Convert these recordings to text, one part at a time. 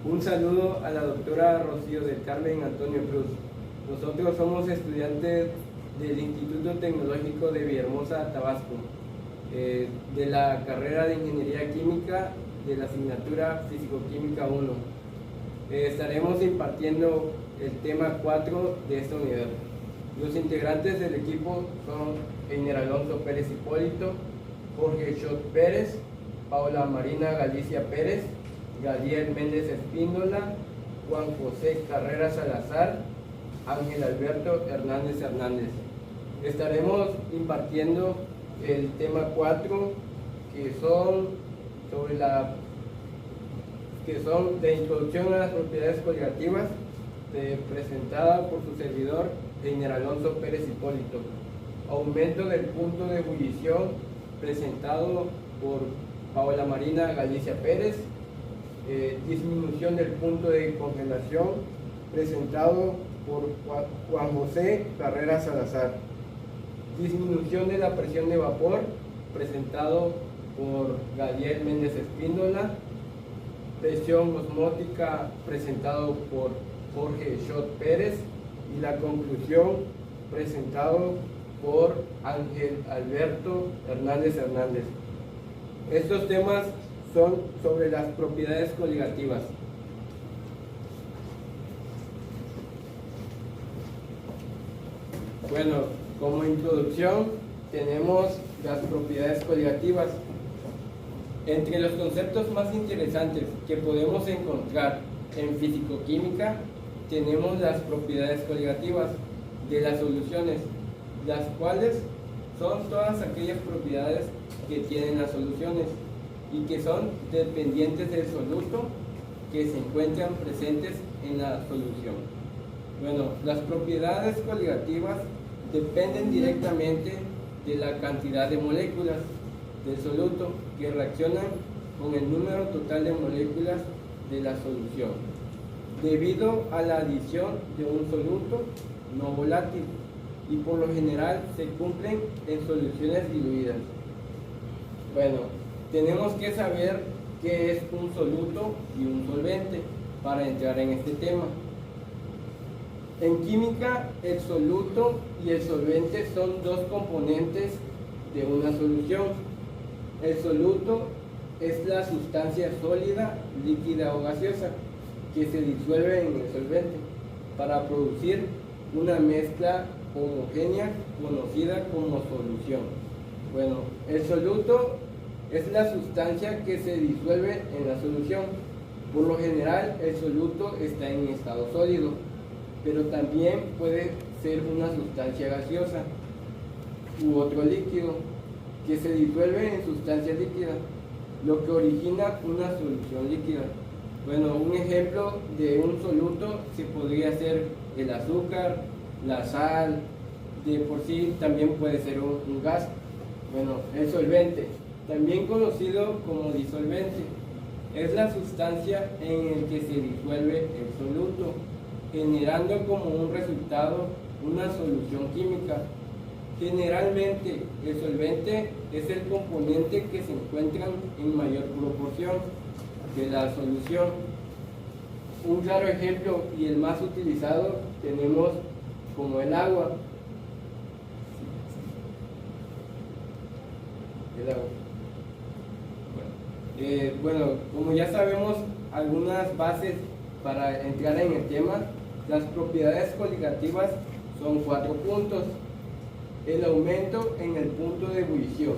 Un saludo a la doctora Rocío del Carmen Antonio Cruz. Nosotros somos estudiantes del Instituto Tecnológico de Villahermosa, Tabasco, de la carrera de Ingeniería Química de la asignatura Físico-Química 1. Estaremos impartiendo el tema 4 de esta unidad. Los integrantes del equipo son Einer Alonso Pérez Hipólito, Jorge Schott Pérez, Paula Marina Galicia Pérez, Gadiel Méndez Espíndola, Juan José Carrera Salazar, Ángel Alberto Hernández Hernández. Estaremos impartiendo el tema 4, que son de introducción a las propiedades coligativas, presentada por su servidor Einer Alonso Pérez Hipólito. Aumento del punto de ebullición, presentado por Paola Marina Galicia Pérez. Disminución del punto de congelación, presentado por Juan José Carrera Salazar. Disminución de la presión de vapor, presentado por Gadiel Méndez Espíndola. Presión osmótica, presentado por Jorge Schott Pérez. Y la conclusión, presentado por Ángel Alberto Hernández Hernández. Estos temas son sobre las propiedades coligativas. Bueno, como introducción tenemos las propiedades coligativas. Entre los conceptos más interesantes que podemos encontrar en físico-química tenemos las propiedades coligativas de las soluciones, las cuales son todas aquellas propiedades que tienen las soluciones y que son dependientes del soluto que se encuentran presentes en la solución. Bueno, las propiedades coligativas dependen directamente de la cantidad de moléculas del soluto que reaccionan con el número total de moléculas de la solución, debido a la adición de un soluto no volátil, y por lo general se cumplen en soluciones diluidas. Bueno, tenemos que saber qué es un soluto y un solvente para entrar en este tema. En química, el soluto y el solvente son dos componentes de una solución. El soluto es la sustancia sólida, líquida o gaseosa que se disuelve en el solvente para producir una mezcla homogénea conocida como solución. Bueno, el soluto es la sustancia que se disuelve en la solución. Por lo general, el soluto está en estado sólido, pero también puede ser una sustancia gaseosa u otro líquido que se disuelve en sustancia líquida, lo que origina una solución líquida. Bueno, un ejemplo de un soluto se podría ser el azúcar, la sal, de por sí también puede ser un gas. Bueno, el solvente, también conocido como disolvente, es la sustancia en el que se disuelve el soluto, generando como un resultado una solución química. Generalmente, el solvente es el componente que se encuentra en mayor proporción de la solución. Un claro ejemplo y el más utilizado tenemos como el agua. Bueno, como ya sabemos algunas bases para entrar en el tema, las propiedades coligativas son 4 puntos. El aumento en el punto de ebullición.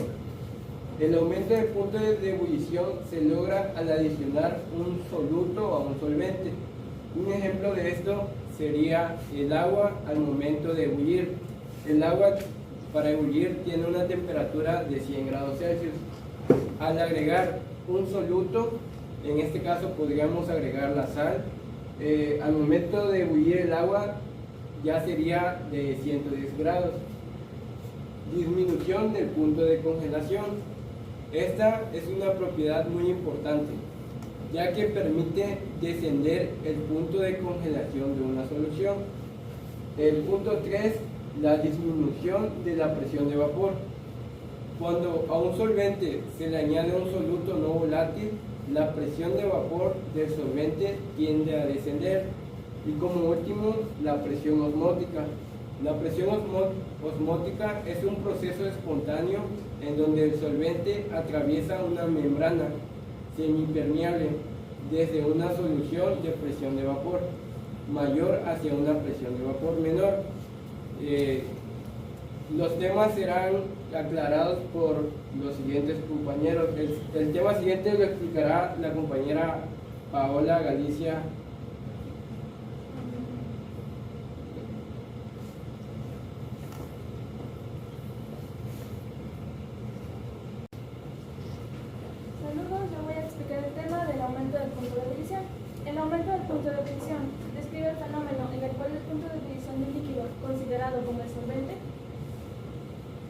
El aumento del punto de ebullición se logra al adicionar un soluto a un solvente. Un ejemplo de esto sería el agua al momento de ebullir. El agua para ebullir tiene una temperatura de 100 grados Celsius. Al agregar un soluto, en este caso podríamos agregar la sal, al momento de ebullir el agua ya sería de 110 grados. Disminución del punto de congelación. Esta es una propiedad muy importante, ya que permite descender el punto de congelación de una solución. El punto 3, la disminución de la presión de vapor. Cuando a un solvente se le añade un soluto no volátil, la presión de vapor del solvente tiende a descender. Y como último, la presión osmótica. La presión osmótica es un proceso espontáneo en donde el solvente atraviesa una membrana semipermeable desde una solución de presión de vapor mayor hacia una presión de vapor menor. Los temas serán aclarados por los siguientes compañeros. El tema siguiente lo explicará la compañera Paola Galicia. Saludos, yo voy a explicar el tema del aumento del punto de ebullición. El aumento del punto de ebullición describe el fenómeno en el cual el punto de ebullición del líquido, considerado como el solvente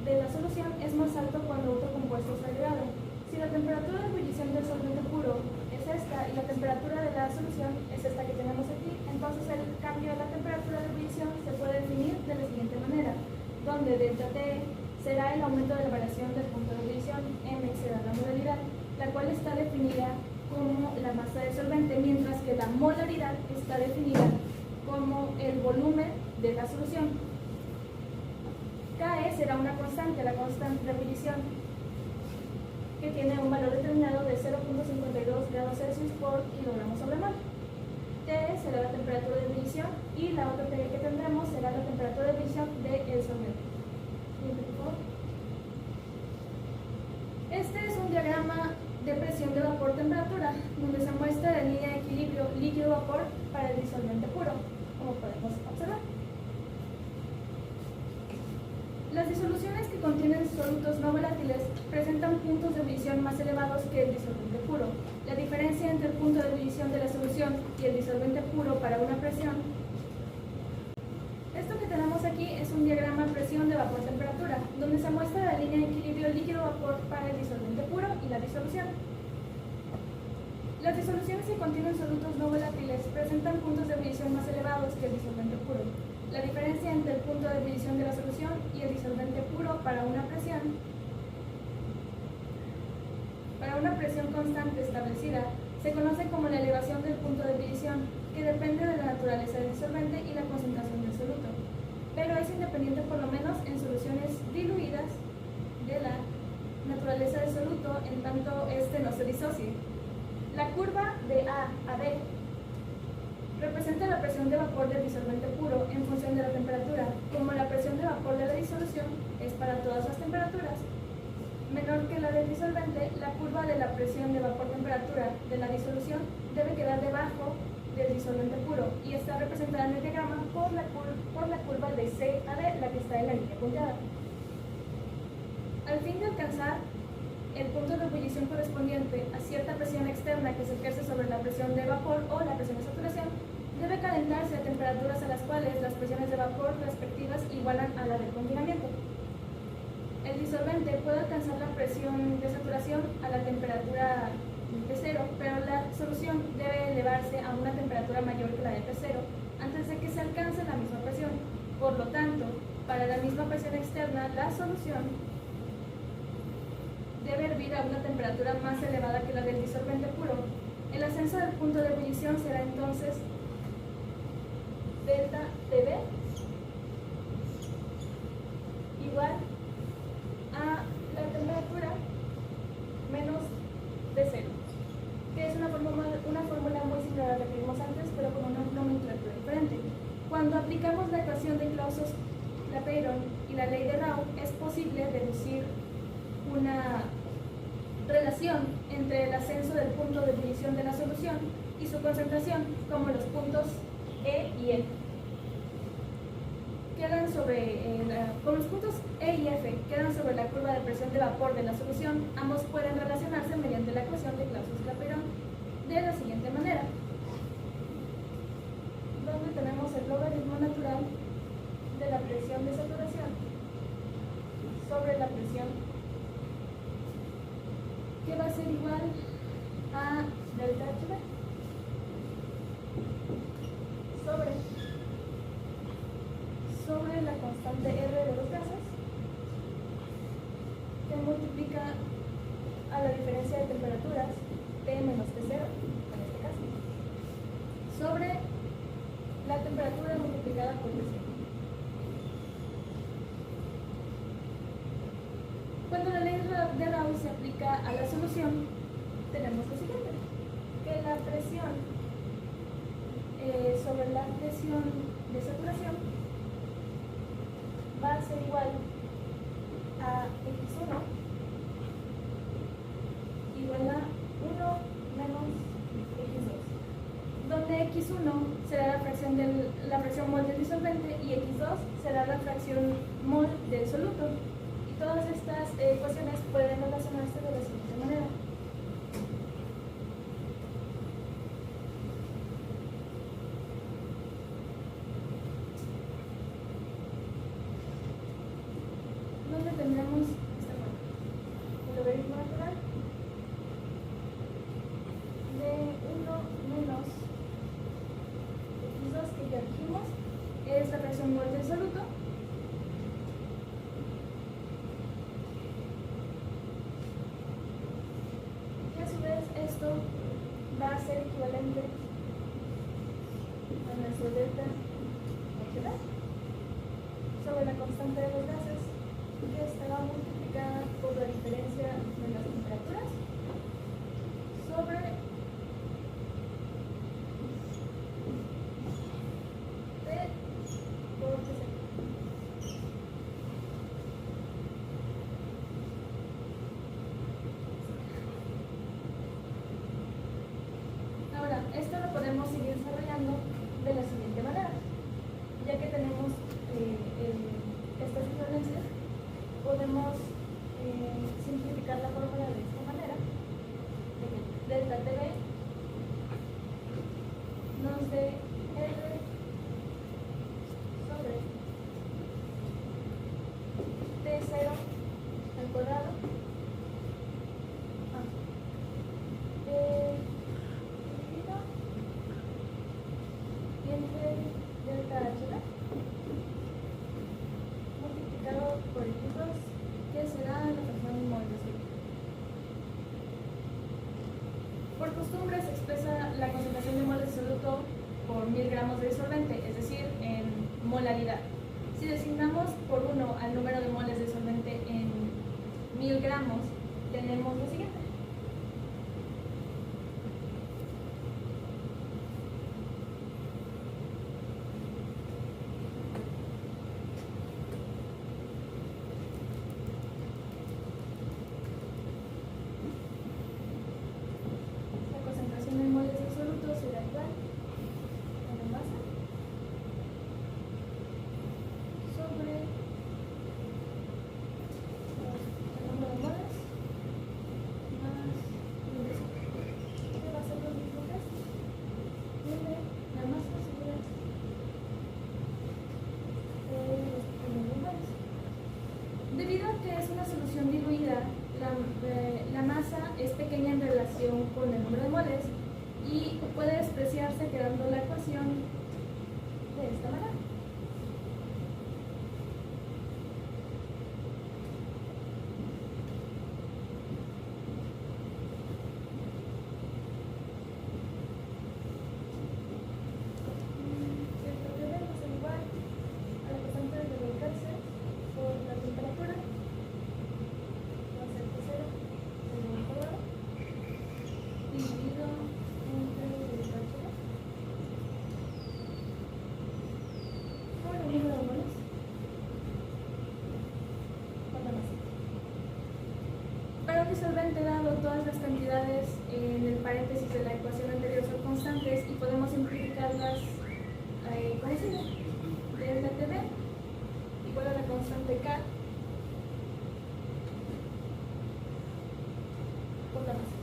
de la solución, es más alto cuando otro compuesto es agregado. Si la temperatura de ebullición del solvente puro es esta y la temperatura de la solución es esta que tenemos aquí, entonces el cambio de la temperatura de ebullición se puede definir de la siguiente manera, donde delta T será el aumento de la variación del punto de ebullición, M será la modalidad, la cual está definida como la masa del solvente, mientras que la molaridad está definida como el volumen de la solución. Ke será una constante, la constante de ebullición, que tiene un valor determinado de 0.52 grados Celsius por kilogramo sobre mol. T será la temperatura de ebullición y la otra T que tendremos será la temperatura de ebullición del solvente. Este es un diagrama de presión de vapor-temperatura, donde se muestra la línea de equilibrio líquido-vapor para el disolvente puro, como podemos observar. Las disoluciones que contienen solutos no volátiles presentan puntos de ebullición más elevados que el disolvente puro. La diferencia entre el punto de ebullición de la solución y el disolvente puro para una presión. Esto que tenemos aquí es un diagrama presión de vapor-temperatura, donde se muestra la línea de equilibrio líquido-vapor para el disolvente puro y la disolución. Las disoluciones que contienen solutos no volátiles presentan puntos de ebullición más elevados que el disolvente puro. La diferencia entre el punto de ebullición de la solución y el disolvente puro para una presión constante establecida se conoce como la elevación del punto de ebullición, que depende de la naturaleza del disolvente y la concentración del soluto, pero es independiente por lo menos en soluciones diluidas de la naturaleza del soluto, en tanto este no se disocie. La curva de A a B representa la presión de vapor del disolvente puro en función de la temperatura. Como la presión de vapor de la disolución es para todas las temperaturas menor que la del disolvente, la curva de la presión de vapor-temperatura de la disolución debe quedar debajo del disolvente puro y está representada en el diagrama por la curva de C a D, la que está en la línea punteada. Al fin de alcanzar el punto de ebullición correspondiente a cierta presión externa que se ejerce sobre la presión de vapor o la presión de saturación, debe calentarse a temperaturas a las cuales las presiones de vapor respectivas igualan a la del confinamiento. El disolvente puede alcanzar la presión de saturación a la temperatura T0, pero la solución debe elevarse a una temperatura mayor que la de T0 antes de que se alcance la misma presión. Por lo tanto, para la misma presión externa, la solución debe hervir a una temperatura más elevada que la del disolvente puro. El ascenso del punto de ebullición será entonces delta Tb igual a la temperatura menos T0, que es una fórmula muy similar a la que vimos antes, pero con una nomenclatura diferente. Cuando aplicamos la ecuación de Clapeyron y la ley de Raoult, es posible deducir una relación entre el ascenso del punto de ebullición de la solución y su concentración, como los puntos E y F quedan como los puntos E y F quedan sobre la curva de presión de vapor de la solución. Ambos pueden relacionarse mediante la ecuación de Clausius-Clapeyron de la siguiente manera, donde tenemos el logaritmo natural de la presión de saturación sobre la presión, que va a ser igual a delta HB sobre la constante R de los gases, que multiplica a la diferencia de temperaturas T menos T. sobre la temperatura multiplicada por presión. Cuando la ley de Raoult se aplica a la solución, tenemos lo siguiente, que la presión sobre la presión de saturación va a ser igual a X1 igual a 1 menos X2, donde X1 será la fracción mol del disolvente y X2 será la fracción mol del soluto. Y todas estas ecuaciones pueden relacionarse de la siguiente manera. Donde tendremos esta forma. El logaritmo natural de 1 menos X2, que ya dijimos, es la fracción mol del soluto. Y a su vez esto va a ser equivalente a nuestro delta natural sobre la constante de los gases, que estará multiplicada por la diferencia de las temperaturas sobre T por Tc. Ahora, esto lo podemos seguir desarrollando de la siguiente manera, ya que tenemos estas equivalencias. Podemos simplificar la fórmula de esta manera, de que delta TV nos dé R sobre T0 al cuadrado dividido entre delta HB multiplicado por X2, que será la fracción mol de soluto. Por costumbre se expresa la concentración de mol de soluto por 1000 gramos de disolvente, es decir, en molaridad. Si designamos por 1 al número de moles de solvente en 1000 gramos, tenemos lo siguiente. La concentración de moles de soluto será igual a la masa sobre el número de moles más el desierto, que va a ser lo mismo que esto, donde la masa sobre el número de moles. Debido a que es una solución diluida, la masa es pequeña en relación con el número de moles y puede despreciarse quedando la ecuación de esta manera. Cierto que vemos igual a la constante de los gases por la temperatura, va a ser T0 al cuadrado dividido entre el cálculo por el número de moles por la masa. Para un disolvente dado, todas las cantidades en el paréntesis de la ecuación anterior son constantes y podemos simplificarlas como sigue. Delta TV igual a la constante K por la masa.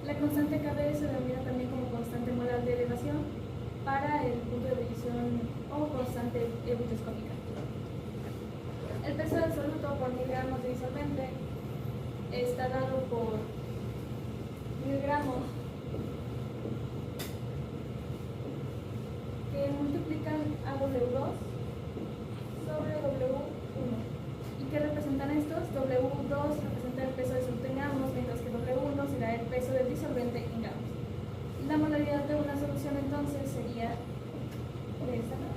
La constante KB se denomina también como constante molar de elevación para el punto de ebullición o constante ebullioscópica. El peso del soluto por 1000 gramos de disolvente está dado por 1000 gramos que multiplican a W2 sobre W1. ¿Y qué representan estos? W2 representa el peso del soluto en gramos, mientras que W1 será el peso del disolvente en gramos. La Entonces sería de esta manera.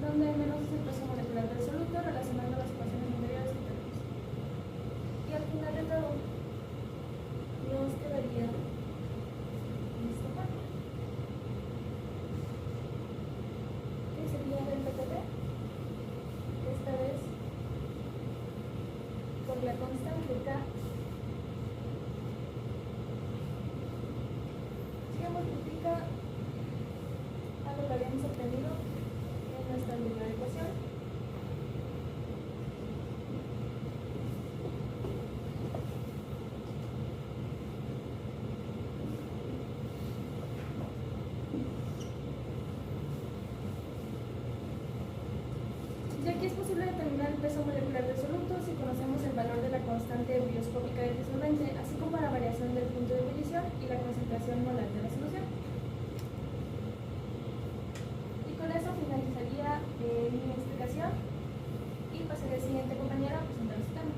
Donde menos es el peso molecular del soluto relacionando las ecuaciones anteriores que tenemos. Y al final de todo, nos quedaría esta parte, que sería del PTP, esta vez por la constante K, que multiplica a lo que habíamos obtenido nuestra primera ecuación. Ya que es posible determinar el peso molecular del soluto si conocemos el valor de la constante bioscópica del disolvente, así como la variación del punto de ebullición y la concentración molar de la solución. Con eso finalizaría mi explicación y pasaré al siguiente compañero a presentar su tema.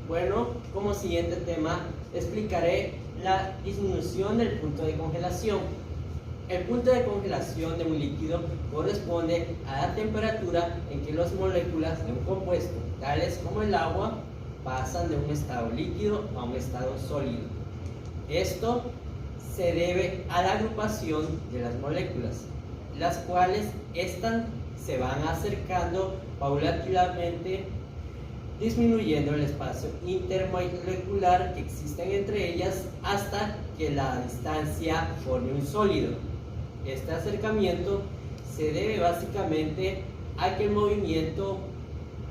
Bueno, como siguiente tema explicaré la disminución del punto de congelación. El punto de congelación de un líquido corresponde a la temperatura en que las moléculas de un compuesto, tales como el agua, pasan de un estado líquido a un estado sólido. Esto se debe a la agrupación de las moléculas, las cuales se van acercando paulatinamente, disminuyendo el espacio intermolecular que existen entre ellas hasta que la distancia forme un sólido. Este acercamiento se debe básicamente a que el movimiento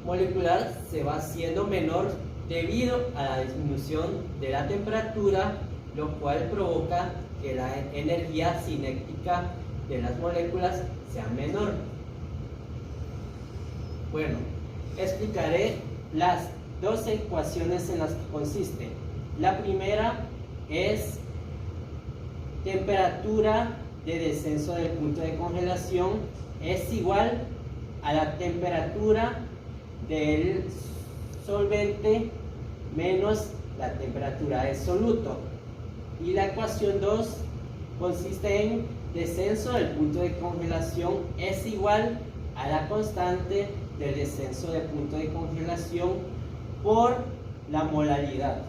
molecular se va haciendo menor debido a la disminución de la temperatura, lo cual provoca que la energía cinética de las moléculas sea menor. Bueno, explicaré las dos ecuaciones en las que consiste. La primera es temperatura de descenso del punto de congelación es igual a la temperatura del solvente menos la temperatura del soluto. Y la ecuación 2 consiste en descenso del punto de congelación es igual a la constante del descenso del punto de congelación por la molaridad.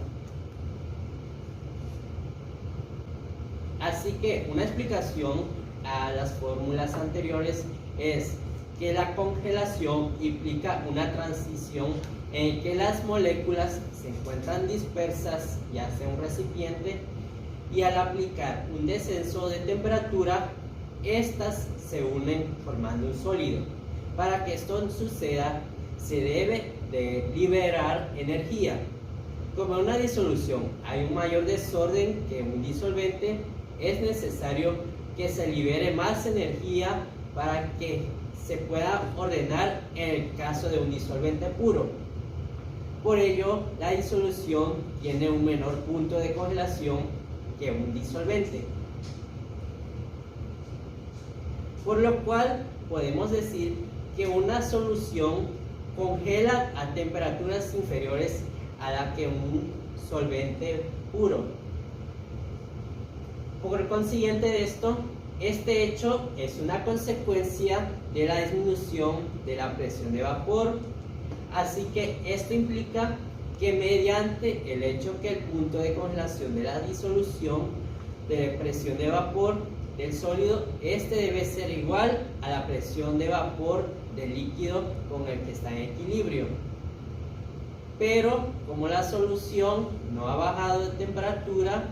Así que una explicación a las fórmulas anteriores es que la congelación implica una transición en que las moléculas se encuentran dispersas ya sea un recipiente, y al aplicar un descenso de temperatura, estas se unen formando un sólido. Para que esto suceda, se debe de liberar energía. Como en una disolución hay un mayor desorden que un disolvente, es necesario que se libere más energía para que se pueda ordenar en el caso de un disolvente puro. Por ello, la disolución tiene un menor punto de congelación que un disolvente. Por lo cual, podemos decir que una solución congela a temperaturas inferiores a la que un solvente puro. Por consiguiente de esto, este hecho es una consecuencia de la disminución de la presión de vapor. Así que esto implica que mediante el hecho que el punto de congelación de la disolución de presión de vapor del sólido, este debe ser igual a la presión de vapor del líquido con el que está en equilibrio. Pero como la solución no ha bajado de temperatura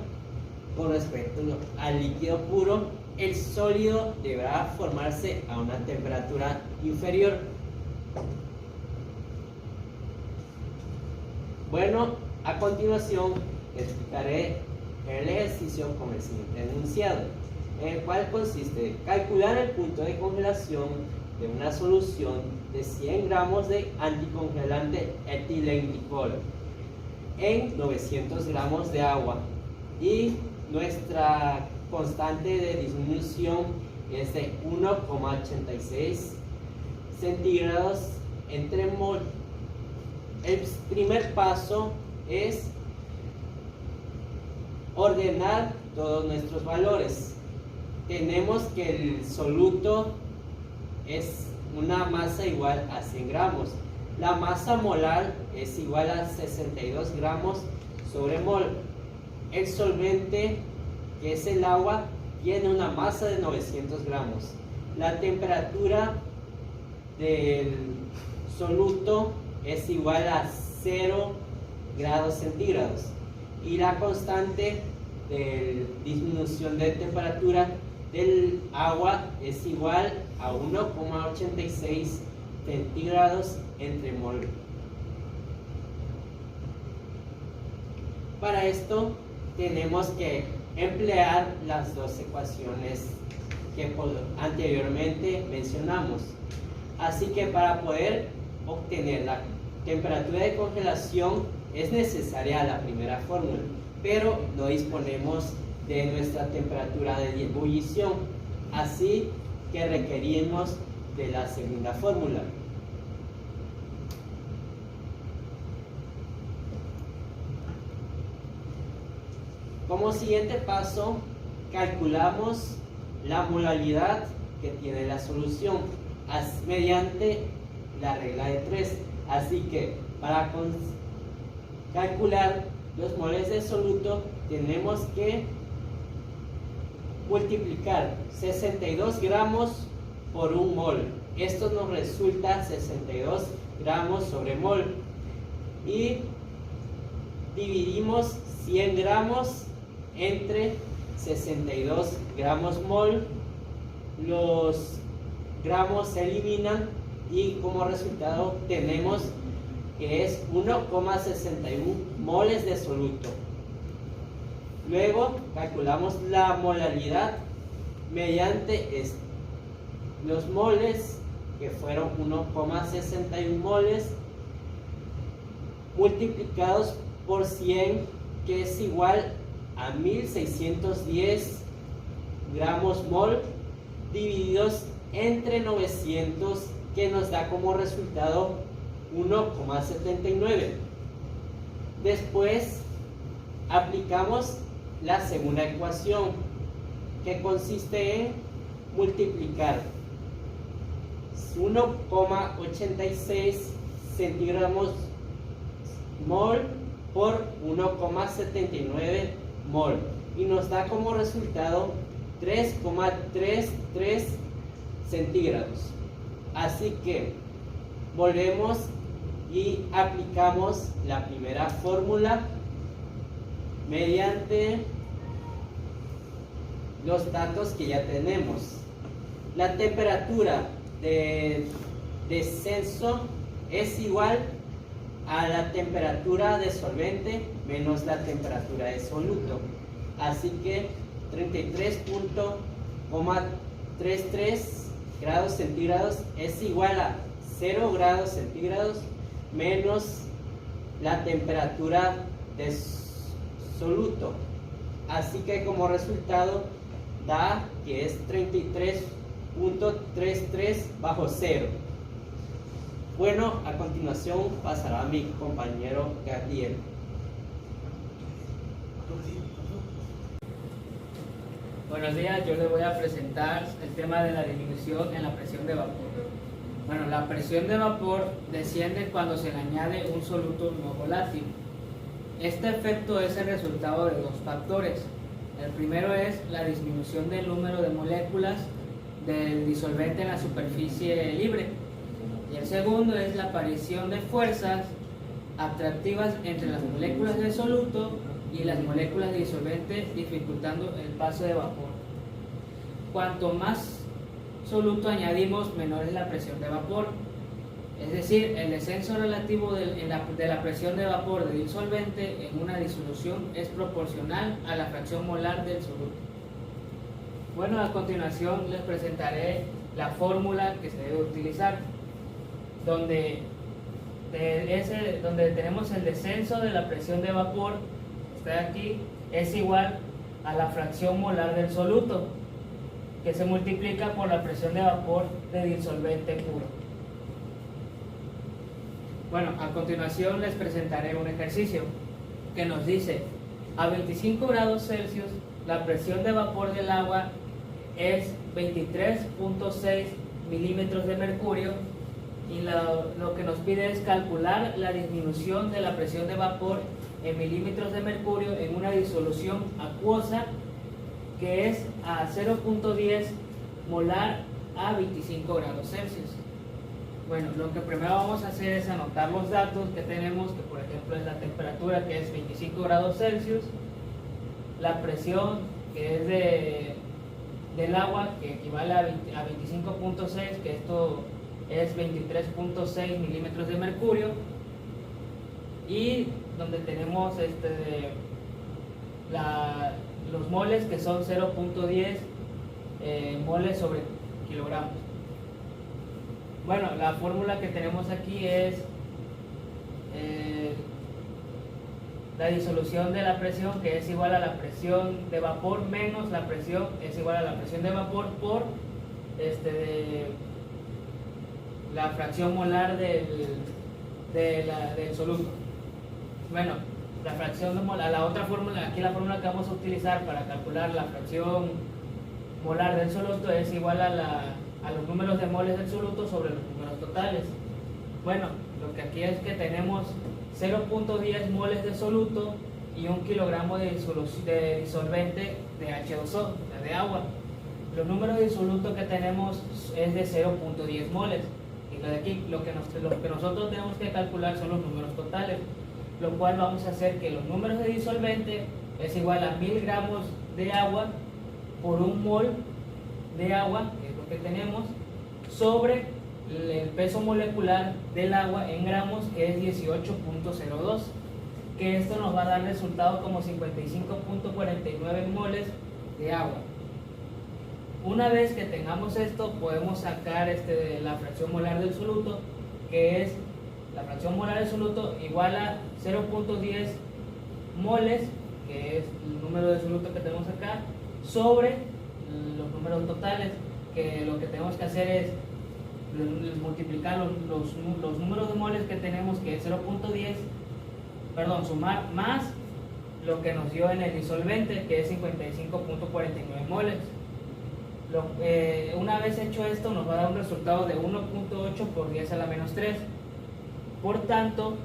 con respecto al líquido puro, el sólido deberá formarse a una temperatura inferior. Bueno, a continuación explicaré el ejercicio con el siguiente enunciado. en el cual consiste en calcular el punto de congelación de una solución de 100 gramos de anticongelante etilenglicol en 900 gramos de agua, y nuestra constante de disminución es de 1,86 centígrados entre mol. El primer paso es ordenar todos nuestros valores. Tenemos que el soluto es una masa igual a 100 gramos. La masa molar es igual a 62 gramos sobre mol. El solvente, que es el agua, tiene una masa de 900 gramos. La temperatura del soluto es igual a 0 grados centígrados. Y la constante de disminución de temperatura del agua es igual a 1,86 centígrados entre mol. Para esto tenemos que emplear las dos ecuaciones que anteriormente mencionamos. Así que para poder obtener la temperatura de congelación es necesaria la primera fórmula, pero no disponemos de nuestra temperatura de ebullición, así que requerimos de la segunda fórmula. Como siguiente paso, calculamos la molaridad que tiene la solución mediante la regla de 3. Así que para calcular los moles de soluto tenemos que multiplicar 62 gramos por un mol. Esto nos resulta 62 gramos sobre mol. Y dividimos 100 gramos entre 62 gramos mol. Los gramos se eliminan y como resultado tenemos que es 1,61 moles de soluto. Luego calculamos la molaridad mediante los moles, que fueron 1,61 moles, multiplicados por 100, que es igual a 1610 gramos mol, divididos entre 900, que nos da como resultado 1,79. Después aplicamos la segunda ecuación, que consiste en multiplicar 1,86 centígrados mol por 1,79 mol, y nos da como resultado 3,33 centígrados. Así que volvemos y aplicamos la primera fórmula mediante los datos que ya tenemos. La temperatura de descenso es igual a la temperatura de solvente menos la temperatura de soluto. Así que 33,33 grados centígrados es igual a 0 grados centígrados menos la temperatura de soluto. Así que como resultado da que es 33,33 bajo 0. Bueno, a continuación pasará a mi compañero Gabriel. Buenos días, yo les voy a presentar el tema de la disminución en la presión de vapor. Bueno, la presión de vapor desciende cuando se le añade un soluto no volátil. Este efecto es el resultado de dos factores. El primero es la disminución del número de moléculas del disolvente en la superficie libre. Y el segundo es la aparición de fuerzas atractivas entre las moléculas del soluto y las moléculas de disolvente, dificultando el paso de vapor. Cuanto más soluto añadimos, menor es la presión de vapor. Es decir, el descenso relativo de la presión de vapor del disolvente en una disolución es proporcional a la fracción molar del soluto. Bueno, a continuación les presentaré la fórmula que se debe utilizar, donde tenemos el descenso de la presión de vapor, está aquí, es igual a la fracción molar del soluto, que se multiplica por la presión de vapor de disolvente puro. Bueno, a continuación les presentaré un ejercicio que nos dice: a 25 grados Celsius la presión de vapor del agua es 23.6 milímetros de mercurio, y lo que nos pide es calcular la disminución de la presión de vapor en milímetros de mercurio en una disolución acuosa que es a 0.10 molar a 25 grados Celsius. Bueno, lo que primero vamos a hacer es anotar los datos que tenemos, que por ejemplo es la temperatura, que es 25 grados Celsius, la presión, que es del agua, que equivale a 25.6, que esto es 23.6 milímetros de mercurio, y donde tenemos los moles, que son 0.10 moles sobre kilogramos. Bueno, la fórmula que tenemos aquí es la disolución de la presión, que es igual a la presión de vapor menos la presión, es igual a la presión de vapor por la fracción molar del soluto. Bueno, la fracción molar, la otra fórmula, aquí la fórmula que vamos a utilizar para calcular la fracción molar del soluto es igual a los números de moles del soluto sobre los números totales. Bueno, lo que aquí es que tenemos 0.10 moles de soluto y 1 kilogramo de disolvente de H2O, o sea, de agua. Los números de disoluto que tenemos es de 0.10 moles. Y lo de aquí, lo que nosotros tenemos que calcular son los números totales, lo cual vamos a hacer que los números de disolvente es igual a 1000 gramos de agua por 1 mol de agua, que es lo que tenemos, sobre el peso molecular del agua en gramos, que es 18.02, que esto nos va a dar resultado como 55.49 moles de agua. Una vez que tengamos esto, podemos sacar la fracción molar del soluto, que es la fracción molar del soluto igual a 0.10 moles, que es el número de soluto que tenemos acá, sobre los números totales, que lo que tenemos que hacer es multiplicar los números de moles que tenemos, que es 0.10, sumar más lo que nos dio en el disolvente, que es 55.49 moles. Una vez hecho esto, nos va a dar un resultado de 1.8 por 10 a la menos 3. Por tanto,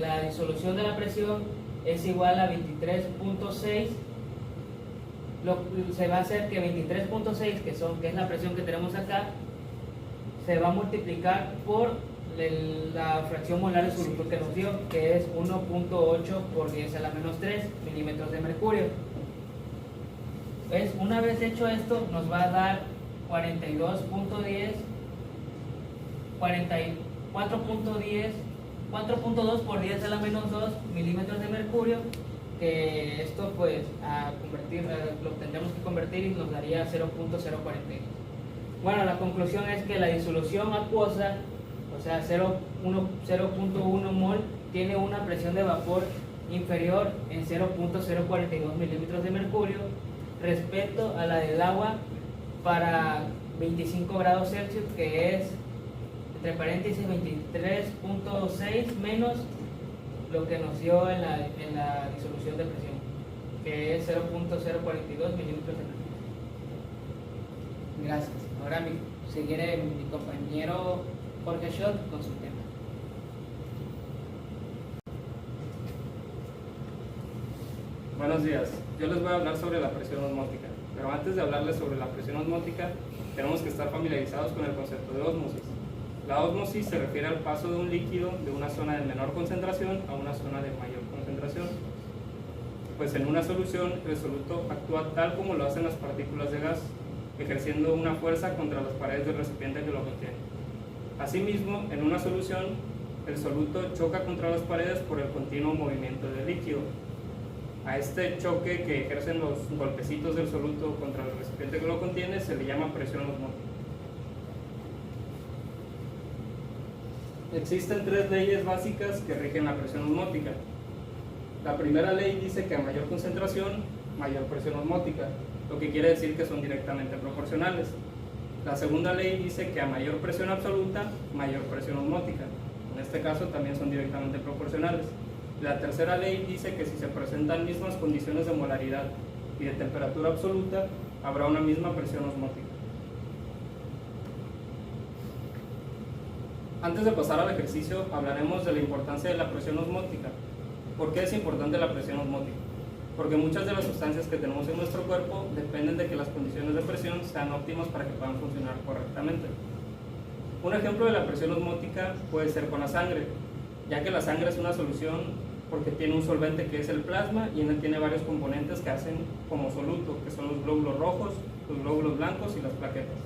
la disolución de la presión es igual a 23.6. Se va a hacer que 23.6, que es la presión que tenemos acá, se va a multiplicar por la fracción molar de soluto que nos dio, que es 1.8 por 10 a la menos 3 milímetros de mercurio. Una vez hecho esto, nos va a dar 4.2 por 10 a la menos 2 milímetros de mercurio, que esto pues lo tendremos que convertir y nos daría 0.042. Bueno, la conclusión es que la disolución acuosa, o sea 0.1 mol, tiene una presión de vapor inferior en 0.042 milímetros de mercurio respecto a la del agua para 25 grados Celsius, que es, entre paréntesis, 23.6 menos lo que nos dio en la disolución de presión, que es 0.042 milímetros de mercurio. Gracias. Ahora seguiré mi compañero Jorge Schott con su tema. Buenos días, yo les voy a hablar sobre la presión osmótica, pero antes de hablarles sobre la presión osmótica tenemos que estar familiarizados con el concepto de ósmosis. La ósmosis se refiere al paso de un líquido de una zona de menor concentración a una zona de mayor concentración. Pues en una solución el soluto actúa tal como lo hacen las partículas de gas, ejerciendo una fuerza contra las paredes del recipiente que lo contiene. Asimismo, en una solución el soluto choca contra las paredes por el continuo movimiento del líquido. A este choque que ejercen los golpecitos del soluto contra el recipiente que lo contiene se le llama presión osmótica. Existen 3 leyes básicas que rigen la presión osmótica. La primera ley dice que a mayor concentración, mayor presión osmótica, lo que quiere decir que son directamente proporcionales. La segunda ley dice que a mayor presión absoluta, mayor presión osmótica. En este caso también son directamente proporcionales. La tercera ley dice que si se presentan mismas condiciones de molaridad y de temperatura absoluta, habrá una misma presión osmótica. Antes de pasar al ejercicio, hablaremos de la importancia de la presión osmótica. ¿Por qué es importante la presión osmótica? Porque muchas de las sustancias que tenemos en nuestro cuerpo dependen de que las condiciones de presión sean óptimas para que puedan funcionar correctamente. Un ejemplo de la presión osmótica puede ser con la sangre, ya que la sangre es una solución porque tiene un solvente que es el plasma y en él tiene varios componentes que hacen como soluto, que son los glóbulos rojos, los glóbulos blancos y las plaquetas.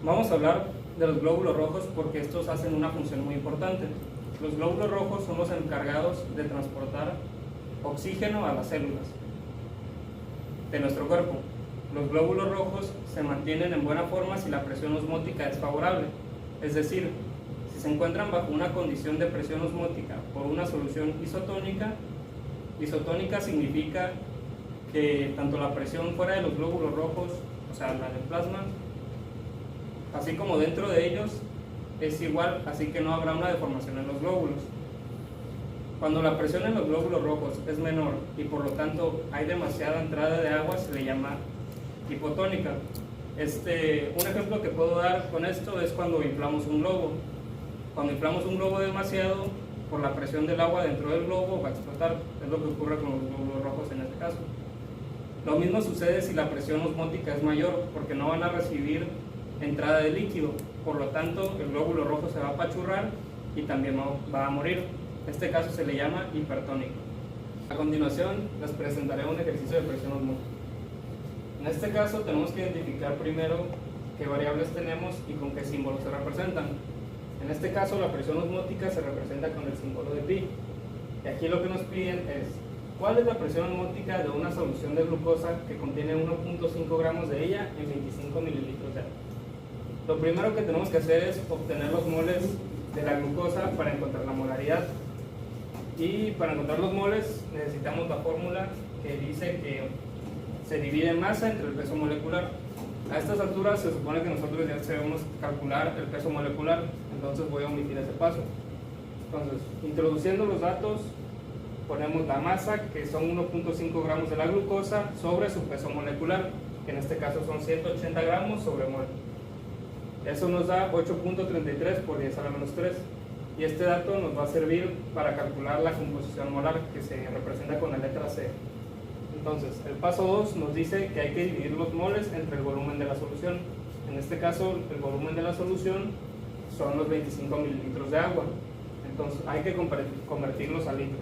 Vamos a hablar de los glóbulos rojos porque estos hacen una función muy importante. Los glóbulos rojos son los encargados de transportar oxígeno a las células de nuestro cuerpo. Los glóbulos rojos se mantienen en buena forma si la presión osmótica es favorable, es decir, si se encuentran bajo una condición de presión osmótica por una solución isotónica. Isotónica significa que tanto la presión fuera de los glóbulos rojos, o sea, la del plasma, así como dentro de ellos, es igual, así que no habrá una deformación en los glóbulos. Cuando la presión en los glóbulos rojos es menor y por lo tanto hay demasiada entrada de agua, se le llama hipotónica. Un ejemplo que puedo dar con esto es cuando inflamos un globo. Cuando inflamos un globo demasiado, por la presión del agua dentro del globo va a explotar. Es lo que ocurre con los glóbulos rojos en este caso. Lo mismo sucede si la presión osmótica es mayor, porque no van a recibir entrada de líquido. Por lo tanto, el glóbulo rojo se va a apachurrar y también va a morir. Este caso se le llama hipertónico. A continuación, les presentaré un ejercicio de presión osmótica. En este caso, tenemos que identificar primero qué variables tenemos y con qué símbolos se representan. En este caso, la presión osmótica se representa con el símbolo de pi. Y aquí lo que nos piden es, ¿cuál es la presión osmótica de una solución de glucosa que contiene 1.5 gramos de ella en 25 mililitros de agua? Lo primero que tenemos que hacer es obtener los moles de la glucosa para encontrar la molaridad. Y para encontrar los moles necesitamos la fórmula que dice que se divide masa entre el peso molecular. A estas alturas se supone que nosotros ya sabemos calcular el peso molecular, entonces voy a omitir ese paso. Entonces, introduciendo los datos, ponemos la masa, que son 1.5 gramos de la glucosa, sobre su peso molecular, que en este caso son 180 gramos sobre mol. Eso nos da 8.33 por 10 a la menos 3. Y este dato nos va a servir para calcular la composición molar, que se representa con la letra C. Entonces, el paso 2 nos dice que hay que dividir los moles entre el volumen de la solución. En este caso, el volumen de la solución son los 25 mililitros de agua. Entonces, hay que convertirlos a litros.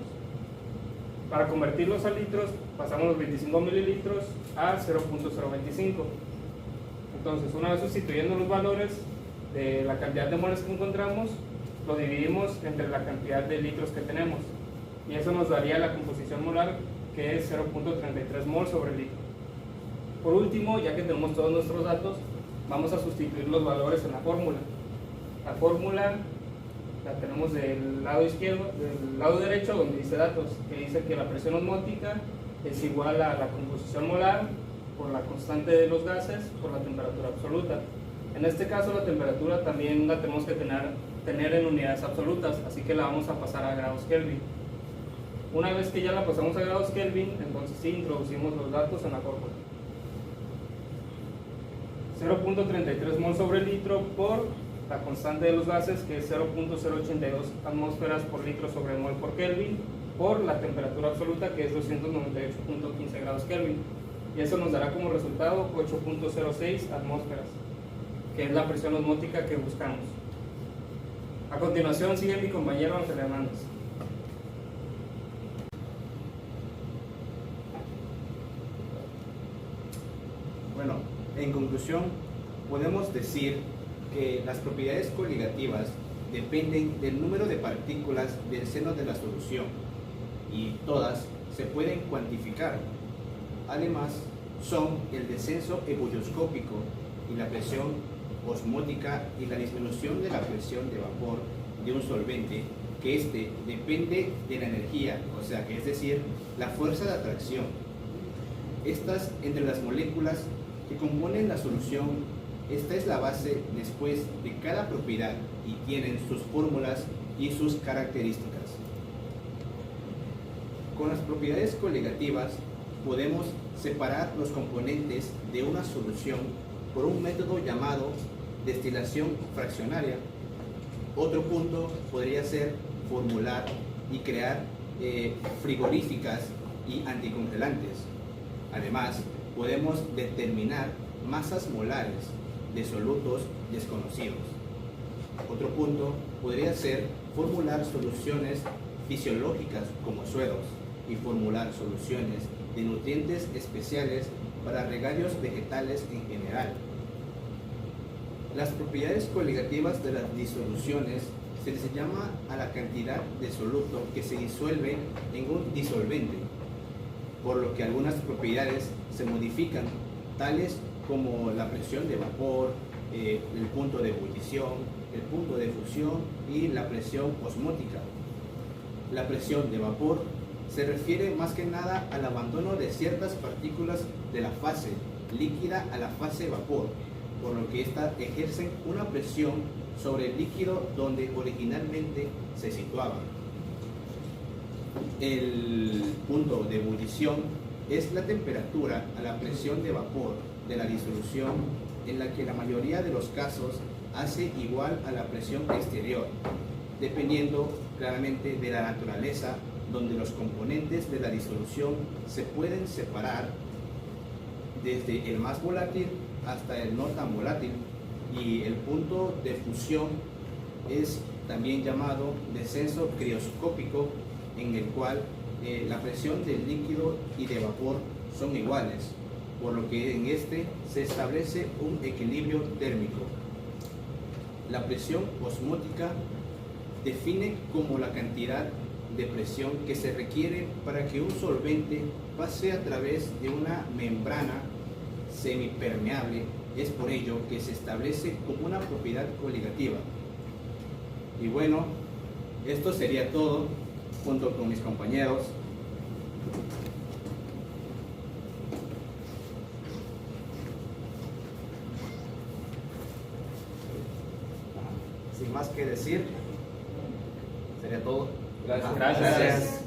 Para convertirlos a litros, pasamos los 25 mililitros a 0.025. Entonces, una vez sustituyendo los valores de la cantidad de moles que encontramos, lo dividimos entre la cantidad de litros que tenemos. Y eso nos daría la composición molar, que es 0.33 mol sobre litro. Por último, ya que tenemos todos nuestros datos, vamos a sustituir los valores en la fórmula. La fórmula la tenemos del lado izquierdo, del lado derecho, donde dice datos, que dice que la presión osmótica es igual a la composición molar por la constante de los gases por la temperatura absoluta. En este caso, la temperatura también la tenemos que tener en unidades absolutas, así que la vamos a pasar a grados Kelvin. Una vez que ya la pasamos a grados Kelvin, entonces sí introducimos los datos en la fórmula. 0.33 mol sobre litro por la constante de los gases, que es 0.082 atmósferas por litro sobre mol por Kelvin, por la temperatura absoluta, que es 298.15 grados Kelvin. Y eso nos dará como resultado 8.06 atmósferas, que es la presión osmótica que buscamos. A continuación sigue mi compañero Ángel Hernández. Bueno, en conclusión, podemos decir que las propiedades coligativas dependen del número de partículas del seno de la solución y todas se pueden cuantificar. Además, son el descenso ebullioscópico y la presión osmótica y la disminución de la presión de vapor de un solvente, que este depende de la energía, o sea que es decir, la fuerza de atracción. Estas entre las moléculas que componen la solución, esta es la base después de cada propiedad y tienen sus fórmulas y sus características. Con las propiedades coligativas podemos separar los componentes de una solución por un método llamado destilación fraccionaria. Otro punto podría ser formular y crear frigoríficas y anticongelantes. Además, podemos determinar masas molares de solutos desconocidos. Otro punto podría ser formular soluciones fisiológicas como sueros y formular soluciones de nutrientes especiales para regalios vegetales en general. Las propiedades coligativas de las disoluciones se les llama a la cantidad de soluto que se disuelve en un disolvente, por lo que algunas propiedades se modifican, tales como la presión de vapor, el punto de ebullición, el punto de fusión y la presión osmótica. La presión de vapor se refiere más que nada al abandono de ciertas partículas de la fase líquida a la fase vapor, por lo que éstas ejercen una presión sobre el líquido donde originalmente se situaban. El punto de ebullición es la temperatura a la presión de vapor de la disolución, en la que la mayoría de los casos hace igual a la presión exterior, dependiendo claramente de la naturaleza, donde los componentes de la disolución se pueden separar desde el más volátil hasta el no tan volátil, y el punto de fusión es también llamado descenso crioscópico, en el cual la presión del líquido y de vapor son iguales, por lo que en este se establece un equilibrio térmico. La presión osmótica define como la cantidad de presión que se requiere para que un solvente pase a través de una membrana semipermeable. Es por ello que se establece como una propiedad coligativa. Y bueno, esto sería todo junto con mis compañeros. Sin más que decir, sería todo. Gracias. Gracias.